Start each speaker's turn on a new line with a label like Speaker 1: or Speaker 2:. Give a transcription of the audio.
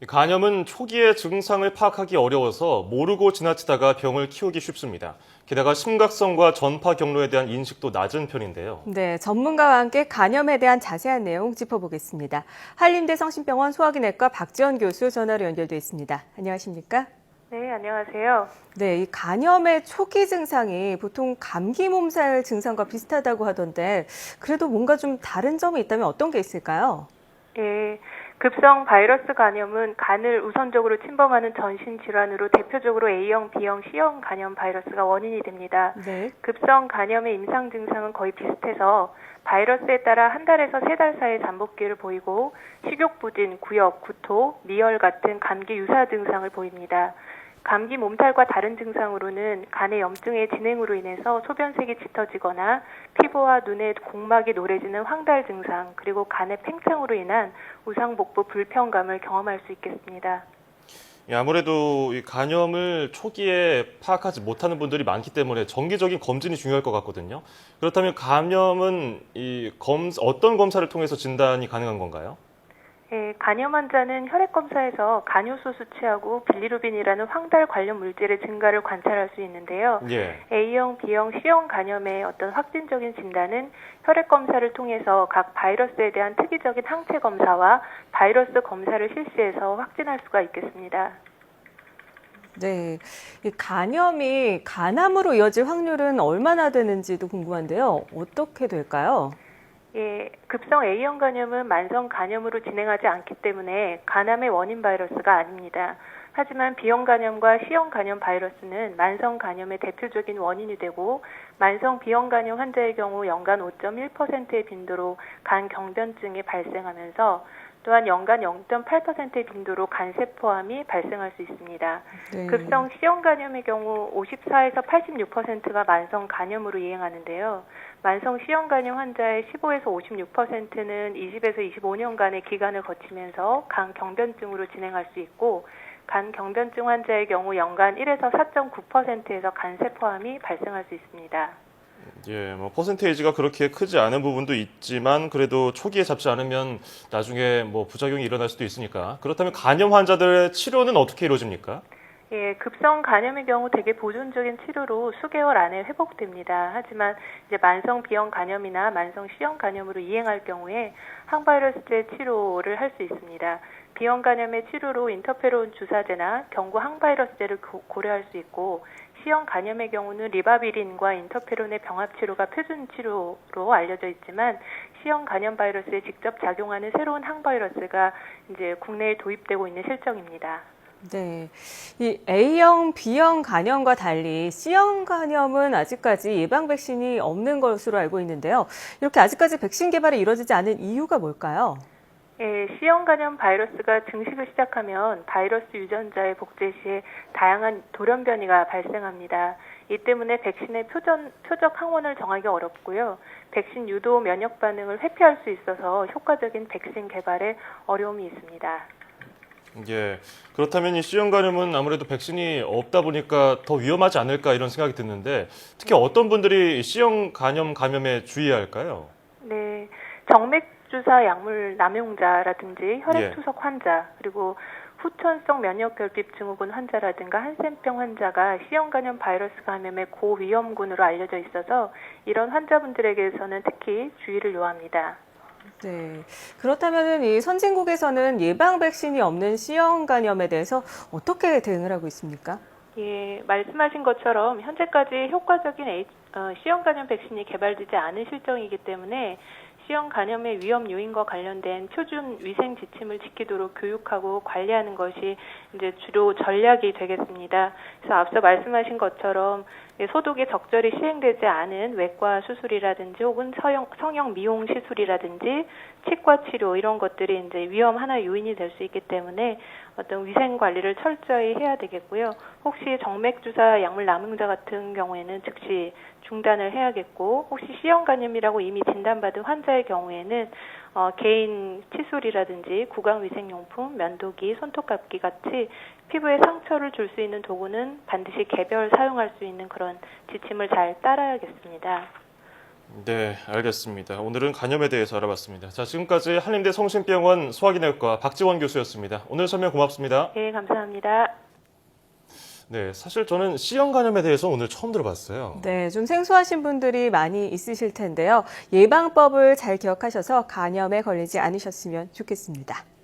Speaker 1: 간염은 초기의 증상을 파악하기 어려워서 모르고 지나치다가 병을 키우기 쉽습니다. 게다가 심각성과 전파 경로에 대한 인식도 낮은 편인데요.
Speaker 2: 네, 전문가와 함께 간염에 대한 자세한 내용 짚어보겠습니다. 한림대 성심병원 소화기내과 박지원 교수 전화로 연결돼 있습니다. 안녕하십니까?
Speaker 3: 네, 안녕하세요.
Speaker 2: 네, 이 간염의 초기 증상이 보통 감기 몸살 증상과 비슷하다고 하던데 그래도 뭔가 좀 다른 점이 있다면 어떤 게 있을까요?
Speaker 3: 예, 급성 바이러스 간염은 간을 우선적으로 침범하는 전신 질환으로 대표적으로 A형, B형, C형 간염 바이러스가 원인이 됩니다.
Speaker 2: 네.
Speaker 3: 급성 간염의 임상 증상은 거의 비슷해서 바이러스에 따라 한 달에서 세 달 사이 잠복기를 보이고 식욕부진, 구역, 구토, 미열 같은 감기 유사 증상을 보입니다. 감기 몸살과 다른 증상으로는 간의 염증의 진행으로 인해서 소변색이 짙어지거나 피부와 눈의 공막이 노래지는 황달 증상, 그리고 간의 팽창으로 인한 우상복부 불편감을 경험할 수 있겠습니다.
Speaker 1: 아무래도 이 간염을 초기에 파악하지 못하는 분들이 많기 때문에 정기적인 검진이 중요할 것 같거든요. 그렇다면 간염은 어떤 검사를 통해서 진단이 가능한 건가요?
Speaker 3: 예, 간염 환자는 혈액 검사에서 간효소 수치하고 빌리루빈이라는 황달 관련 물질의 증가를 관찰할 수 있는데요.
Speaker 1: 예.
Speaker 3: A형, B형, C형 간염의 어떤 확진적인 진단은 혈액 검사를 통해서 각 바이러스에 대한 특이적인 항체 검사와 바이러스 검사를 실시해서 확진할 수가 있겠습니다.
Speaker 2: 네, 이 간염이 간암으로 이어질 확률은 얼마나 되는지도 궁금한데요. 어떻게 될까요?
Speaker 3: 예, 급성 A형 간염은 만성 간염으로 진행하지 않기 때문에 간암의 원인 바이러스가 아닙니다. 하지만 B형 간염과 C형 간염 바이러스는 만성 간염의 대표적인 원인이 되고 만성 B형 간염 환자의 경우 연간 5.1%의 빈도로 간 경변증이 발생하면서 또한 연간 0.8%의 빈도로 간세포암이 발생할 수 있습니다.
Speaker 2: 네.
Speaker 3: 급성 C형 간염의 경우 54에서 86%가 만성 간염으로 이행하는데요. 만성 C형 간염 환자의 15에서 56%는 20에서 25년간의 기간을 거치면서 간 경변증으로 진행할 수 있고 간 경변증 환자의 경우 연간 1에서 4.9%에서 간세포암이 발생할 수 있습니다.
Speaker 1: 예, 퍼센테이지가 그렇게 크지 않은 부분도 있지만 그래도 초기에 잡지 않으면 나중에 부작용이 일어날 수도 있으니까. 그렇다면 간염 환자들의 치료는 어떻게 이루어집니까?
Speaker 3: 예, 급성 간염의 경우 대개 보존적인 치료로 수개월 안에 회복됩니다. 하지만 이제 만성 B형 간염이나 만성 C형 간염으로 이행할 경우에 항바이러스제 치료를 할 수 있습니다. B형 간염의 치료로 인터페론 주사제나 경구 항바이러스제를 고려할 수 있고 C형 간염의 경우는 리바비린과 인터페론의 병합 치료가 표준 치료로 알려져 있지만 C형 간염 바이러스에 직접 작용하는 새로운 항바이러스가 이제 국내에 도입되고 있는 실정입니다.
Speaker 2: 네, 이 A형, B형 간염과 달리 C형 간염은 아직까지 예방 백신이 없는 것으로 알고 있는데요. 이렇게 아직까지 백신 개발이 이루어지지 않은 이유가 뭘까요?
Speaker 3: 예, C형 간염 바이러스가 증식을 시작하면 바이러스 유전자의 복제 시에 다양한 돌연변이가 발생합니다. 이 때문에 백신의 표적 항원을 정하기 어렵고요. 백신 유도 면역 반응을 회피할 수 있어서 효과적인 백신 개발에 어려움이 있습니다.
Speaker 1: 예, 그렇다면 이 C형 간염은 아무래도 백신이 없다 보니까 더 위험하지 않을까 이런 생각이 드는데 특히 어떤 분들이 C형 감염에 주의해야 할까요?
Speaker 3: 네, 정맥주사 약물 남용자라든지 혈액투석 환자, 그리고 후천성 면역결핍 증후군 환자라든가 한센병 환자가 C형 간염 바이러스 감염의 고위험군으로 알려져 있어서 이런 환자분들에게서는 특히 주의를 요합니다.
Speaker 2: 네, 그렇다면 이 선진국에서는 예방 백신이 없는 C형 간염에 대해서 어떻게 대응을 하고 있습니까?
Speaker 3: 예, 말씀하신 것처럼 현재까지 효과적인 C형 간염 백신이 개발되지 않은 실정이기 때문에 C형 감염의 위험 요인과 관련된 표준 위생 지침을 지키도록 교육하고 관리하는 것이 이제 주로 전략이 되겠습니다. 그래서 앞서 말씀하신 것처럼 소독이 적절히 시행되지 않은 외과 수술이라든지 혹은 성형 미용 시술이라든지 치과 치료 이런 것들이 이제 위험 하나의 요인이 될 수 있기 때문에 어떤 위생 관리를 철저히 해야 되겠고요. 혹시 정맥주사 약물 남용자 같은 경우에는 즉시 중단을 해야겠고 혹시 C형 간염이라고 이미 진단받은 환자의 경우에는 개인 칫솔이라든지 구강위생용품, 면도기, 손톱깎이 같이 피부에 상처를 줄 수 있는 도구는 반드시 개별 사용할 수 있는 그런 지침을 잘 따라야겠습니다.
Speaker 1: 네, 알겠습니다. 오늘은 간염에 대해서 알아봤습니다. 자, 지금까지 한림대 성심병원 소화기내과 박지원 교수였습니다. 오늘 설명 고맙습니다.
Speaker 3: 네, 감사합니다.
Speaker 1: 네, 사실 저는 C형 간염에 대해서 오늘 처음 들어봤어요.
Speaker 2: 네, 좀 생소하신 분들이 많이 있으실 텐데요. 예방법을 잘 기억하셔서 간염에 걸리지 않으셨으면 좋겠습니다.